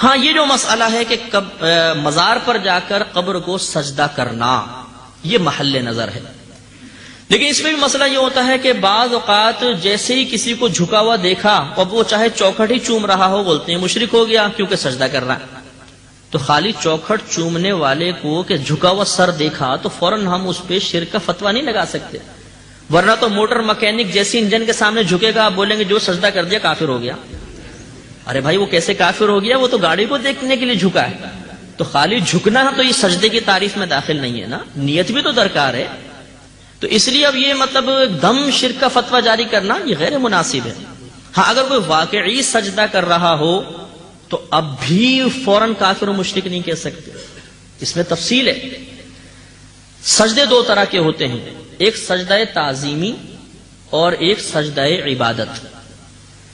ہاں یہ جو مسئلہ ہے کہ مزار پر جا کر قبر کو سجدہ کرنا، یہ محل نظر ہے، لیکن اس میں بھی مسئلہ یہ ہوتا ہے کہ بعض اوقات جیسے ہی کسی کو جھکا ہوا دیکھا اور وہ چاہے چوکھٹ ہی چوم رہا ہو، بولتے ہیں مشرک ہو گیا کیونکہ سجدہ کر رہا ہے۔ تو خالی چوکھٹ چومنے والے کو کہ جھکا ہوا سر دیکھا تو فوراً ہم اس پہ شرک کا فتویٰ نہیں لگا سکتے، ورنہ تو موٹر مکینک جیسی انجن کے سامنے جھکے گا، آپ بولیں گے جو سجدہ کر دیا کافر ہو گیا۔ ارے بھائی وہ کیسے کافر ہو گیا؟ وہ تو گاڑی کو دیکھنے کے لیے جھکا ہے۔ تو خالی جھکنا تو یہ سجدے کی تعریف میں داخل نہیں ہے نا، نیت بھی تو درکار ہے۔ تو اس لیے اب یہ مطلب دم شرک کا فتویٰ جاری کرنا یہ غیر مناسب ہے۔ ہاں اگر کوئی واقعی سجدہ کر رہا ہو تو اب بھی فوراً کافر و مشرک نہیں کہہ سکتے، اس میں تفصیل ہے۔ سجدے دو طرح کے ہوتے ہیں، ایک سجدہ تعظیمی اور ایک سجدہ عبادت۔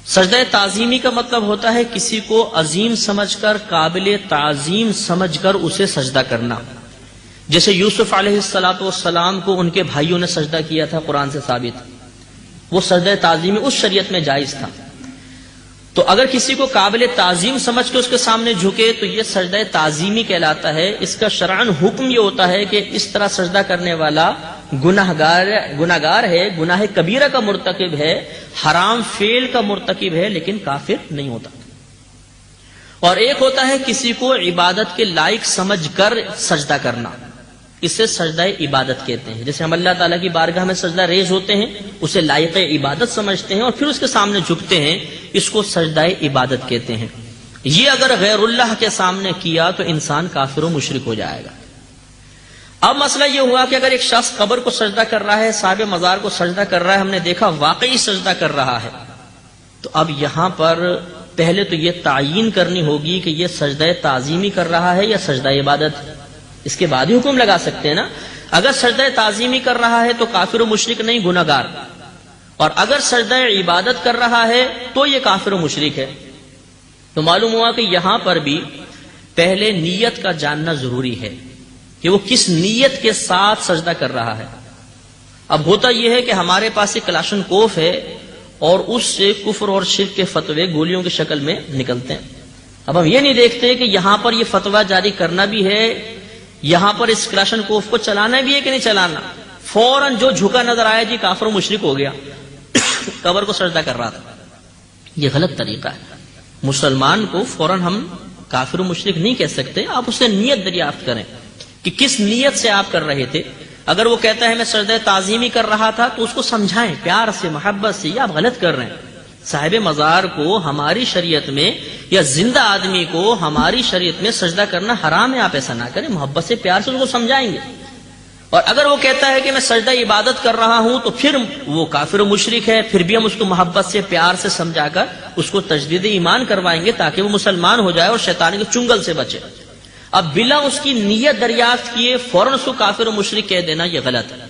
سجدہ تعظیمی کا مطلب ہوتا ہے کسی کو عظیم سمجھ کر، قابل تعظیم سمجھ کر اسے سجدہ کرنا، جیسے یوسف علیہ السلام کو ان کے بھائیوں نے سجدہ کیا تھا، قرآن سے ثابت۔ وہ سجدہ تعظیمی اس شریعت میں جائز تھا۔ تو اگر کسی کو قابل تعظیم سمجھ کے اس کے سامنے جھکے تو یہ سجدہ تعظیمی کہلاتا ہے۔ اس کا شرعاً حکم یہ ہوتا ہے کہ اس طرح سجدہ کرنے والا گناہگار ہے، گناہ کبیرہ کا مرتکب ہے، حرام فعل کا مرتکب ہے، لیکن کافر نہیں ہوتا۔ اور ایک ہوتا ہے کسی کو عبادت کے لائق سمجھ کر سجدہ کرنا، اسے سجدہ عبادت کہتے ہیں۔ جیسے ہم اللہ تعالیٰ کی بارگاہ میں سجدہ ریز ہوتے ہیں، اسے لائق عبادت سمجھتے ہیں اور پھر اس کے سامنے جھکتے ہیں، اس کو سجدہ عبادت کہتے ہیں۔ یہ اگر غیر اللہ کے سامنے کیا تو انسان کافر و مشرک ہو جائے گا۔ اب مسئلہ یہ ہوا کہ اگر ایک شخص قبر کو سجدہ کر رہا ہے، صاحب مزار کو سجدہ کر رہا ہے، ہم نے دیکھا واقعی سجدہ کر رہا ہے، تو اب یہاں پر پہلے تو یہ تعیین کرنی ہوگی کہ یہ سجدہ تعظیمی کر رہا ہے یا سجدہ عبادت، اس کے بعد ہی حکم لگا سکتے ہیں نا۔ اگر سجدہ تعظیمی کر رہا ہے تو کافر و مشرک نہیں، گناہگار، اور اگر سجدہ عبادت کر رہا ہے تو یہ کافر و مشرک ہے۔ تو معلوم ہوا کہ یہاں پر بھی پہلے نیت کا جاننا ضروری ہے کہ وہ کس نیت کے ساتھ سجدہ کر رہا ہے۔ اب ہوتا یہ ہے کہ ہمارے پاس ایک کلاشن کوف ہے اور اس سے کفر اور شرک کے فتوے گولیوں کی شکل میں نکلتے ہیں۔ اب ہم یہ نہیں دیکھتے کہ یہاں پر یہ فتویٰ جاری کرنا بھی ہے، یہاں پر اس کلاشن کوف کو چلانا بھی ہے کہ نہیں چلانا۔ فوراً جو جھکا نظر آیا جی کافر و مشرک ہو گیا، قبر کو سجدہ کر رہا تھا، یہ غلط طریقہ ہے۔ مسلمان کو فوراً ہم کافر و مشرک نہیں کہہ سکتے، آپ اسے نیت دریافت کریں کہ کس نیت سے آپ کر رہے تھے۔ اگر وہ کہتا ہے میں سجدہ تعظیمی کر رہا تھا تو اس کو سمجھائیں پیار سے، محبت سے، یہ آپ غلط کر رہے ہیں۔ صاحب مزار کو ہماری شریعت میں یا زندہ آدمی کو ہماری شریعت میں سجدہ کرنا حرام ہے، آپ ایسا نہ کریں، محبت سے پیار سے اس کو سمجھائیں گے۔ اور اگر وہ کہتا ہے کہ میں سجدہ عبادت کر رہا ہوں تو پھر وہ کافر و مشرک ہے، پھر بھی ہم اس کو محبت سے پیار سے سمجھا کر اس کو تجدید ایمان کروائیں گے تاکہ وہ مسلمان ہو جائے اور شیطان کے چنگل سے بچے۔ اب بلا اس کی نیت دریافت کیے فوراً اس کو کافر و مشرک کہہ دینا یہ غلط ہے۔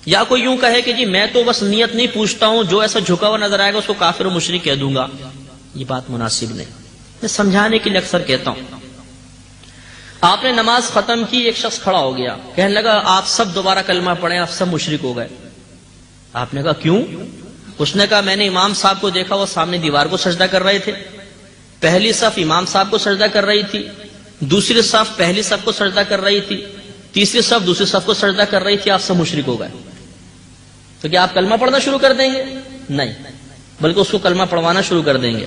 یا کوئی یوں کہے کہ جی میں تو بس نیت نہیں پوچھتا ہوں، جو ایسا جھکا ہوا نظر آئے گا اس کو کافر و مشرک کہہ دوں گا، یہ بات مناسب نہیں۔ میں سمجھانے کے لیے اکثر کہتا ہوں، آپ نے نماز ختم کی، ایک شخص کھڑا ہو گیا، کہنے لگا آپ سب دوبارہ کلمہ پڑھیں، آپ سب مشرک ہو گئے۔ آپ نے کہا کیوں؟ اس نے کہا میں نے امام صاحب کو دیکھا، وہ سامنے دیوار کو سجدہ کر رہے تھے، پہلی صف امام صاحب کو سجدہ کر رہی تھی، دوسری صف پہلی صف کو سجدہ کر رہی تھی، تیسری صف دوسری صف کو سجدہ کر رہی تھی، آپ سب مشرک ہو گئے۔ تو کیا آپ کلمہ پڑھنا شروع کر دیں گے؟ نہیں، بلکہ اس کو کلمہ پڑھوانا شروع کر دیں گے۔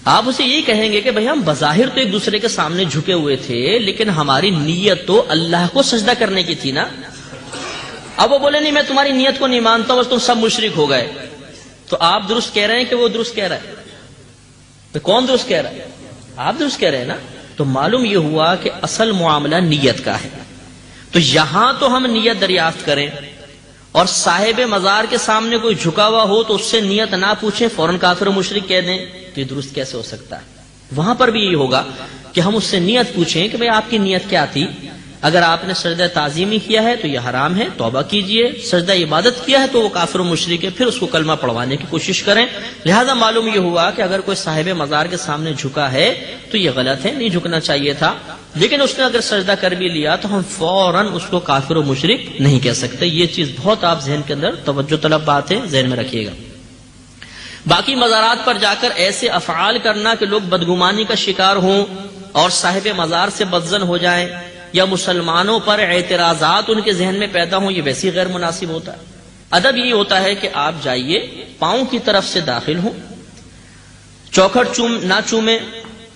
آپ اسے یہی کہیں گے کہ بھئی ہم بظاہر تو ایک دوسرے کے سامنے جھکے ہوئے تھے، لیکن ہماری نیت تو اللہ کو سجدہ کرنے کی تھی نا۔ اب وہ بولے نہیں میں تمہاری نیت کو نہیں مانتا ہوں، بس تم سب مشرک ہو گئے، تو آپ درست کہہ رہے ہیں کہ وہ درست کہہ رہا ہے؟ تو کون درست کہہ رہا ہے؟ آپ درست کہہ رہے ہیں نا۔ تو معلوم یہ ہوا کہ اصل معاملہ نیت کا ہے۔ تو یہاں تو ہم نیت دریافت کریں، اور صاحب مزار کے سامنے کوئی جھکا ہوا ہو تو اس سے نیت نہ پوچھیں، فوراً کافر و مشرک کہہ دیں، تو یہ درست کیسے ہو سکتا ہے؟ وہاں پر بھی یہ ہوگا کہ ہم اس سے نیت پوچھیں کہ بھئی آپ کی نیت کیا تھی۔ اگر آپ نے سجدہ تعظیمی کیا ہے تو یہ حرام ہے، توبہ کیجئے، سجدہ عبادت کیا ہے تو وہ کافر و مشرک ہے، پھر اس کو کلمہ پڑھوانے کی کوشش کریں۔ لہذا معلوم یہ ہوا کہ اگر کوئی صاحب مزار کے سامنے جھکا ہے تو یہ غلط ہے، نہیں جھکنا چاہیے تھا، لیکن اس نے اگر سجدہ کر بھی لیا تو ہم فوراً اس کو کافر و مشرک نہیں کہہ سکتے۔ یہ چیز بہت آپ ذہن کے اندر توجہ طلب بات ہے، ذہن میں رکھیے گا۔ باقی مزارات پر جا کر ایسے افعال کرنا کہ لوگ بدگمانی کا شکار ہوں اور صاحب مزار سے بدظن ہو جائیں، یا مسلمانوں پر اعتراضات ان کے ذہن میں پیدا ہوں، یہ ویسے غیر مناسب ہوتا ہے۔ ادب یہ ہوتا ہے کہ آپ جائیے، پاؤں کی طرف سے داخل ہوں، چوکھٹ نہ چومیں،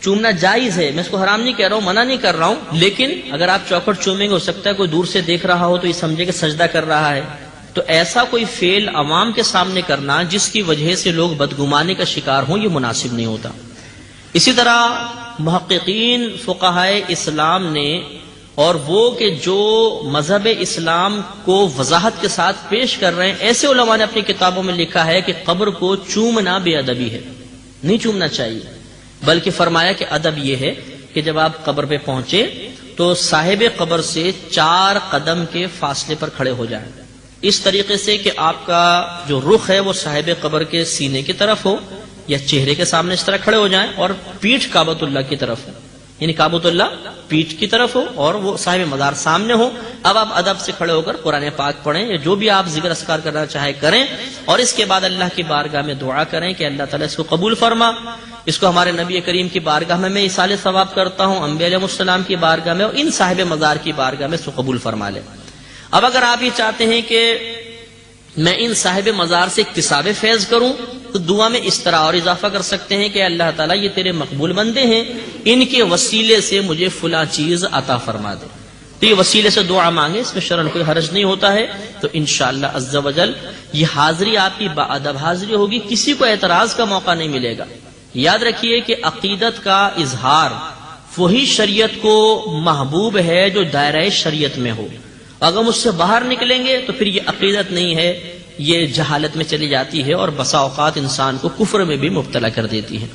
چومنا جائز ہے، میں اس کو حرام نہیں کہہ رہا ہوں، منع نہیں کر رہا ہوں، لیکن اگر آپ چوکھٹ چومیں گے، ہو سکتا ہے کوئی دور سے دیکھ رہا ہو تو یہ سمجھے کہ سجدہ کر رہا ہے، تو ایسا کوئی فعل عوام کے سامنے کرنا جس کی وجہ سے لوگ بدگمانی کا شکار ہوں، یہ مناسب نہیں ہوتا۔ اسی طرح محققین فقہائے اسلام نے، اور وہ کہ جو مذہب اسلام کو وضاحت کے ساتھ پیش کر رہے ہیں، ایسے علماء نے اپنی کتابوں میں لکھا ہے کہ قبر کو چومنا بے ادبی ہے، نہیں چومنا چاہیے، بلکہ فرمایا کہ ادب یہ ہے کہ جب آپ قبر پہ پہنچے تو صاحب قبر سے 4 قدم کے فاصلے پر کھڑے ہو جائیں، اس طریقے سے کہ آپ کا جو رخ ہے وہ صاحب قبر کے سینے کی طرف ہو یا چہرے کے سامنے اس طرح کھڑے ہو جائیں، اور پیٹھ کعبۃ اللہ کی طرف ہو، یعنی کعبۃ اللہ پیٹھ کی طرف ہو اور وہ صاحب مزار سامنے ہو۔ اب آپ ادب سے کھڑے ہو کر قرآن پاک پڑھیں یا جو بھی آپ ذکر اذکار کرنا چاہے کریں، اور اس کے بعد اللہ کی بارگاہ میں دعا کریں کہ اللہ تعالیٰ اس کو قبول فرما، اس کو ہمارے نبی کریم کی بارگاہ میں ایصال ثواب کرتا ہوں، انبیاء علیہ السلام کی بارگاہ میں اور ان صاحب مزار کی بارگاہ میں اس کو قبول فرما لے۔ اب اگر آپ یہ چاہتے ہیں کہ میں ان صاحب مزار سے اکتساب فیض کروں تو دعا میں اس طرح اور اضافہ کر سکتے ہیں کہ اللہ تعالیٰ یہ تیرے مقبول بندے ہیں، ان کے وسیلے سے مجھے فلاں چیز عطا فرما دے، تو یہ وسیلے سے دعا مانگے، اس میں شرعاً کوئی حرج نہیں ہوتا ہے۔ تو انشاءاللہ عز و جل یہ حاضری آپ کی باادب حاضری ہوگی، کسی کو اعتراض کا موقع نہیں ملے گا۔ یاد رکھیے کہ عقیدت کا اظہار وہی شریعت کو محبوب ہے جو دائرہ شریعت میں ہو، اگر مجھ سے باہر نکلیں گے تو پھر یہ عقیدت نہیں ہے، یہ جہالت میں چلی جاتی ہے اور بسا اوقات انسان کو کفر میں بھی مبتلا کر دیتی ہے۔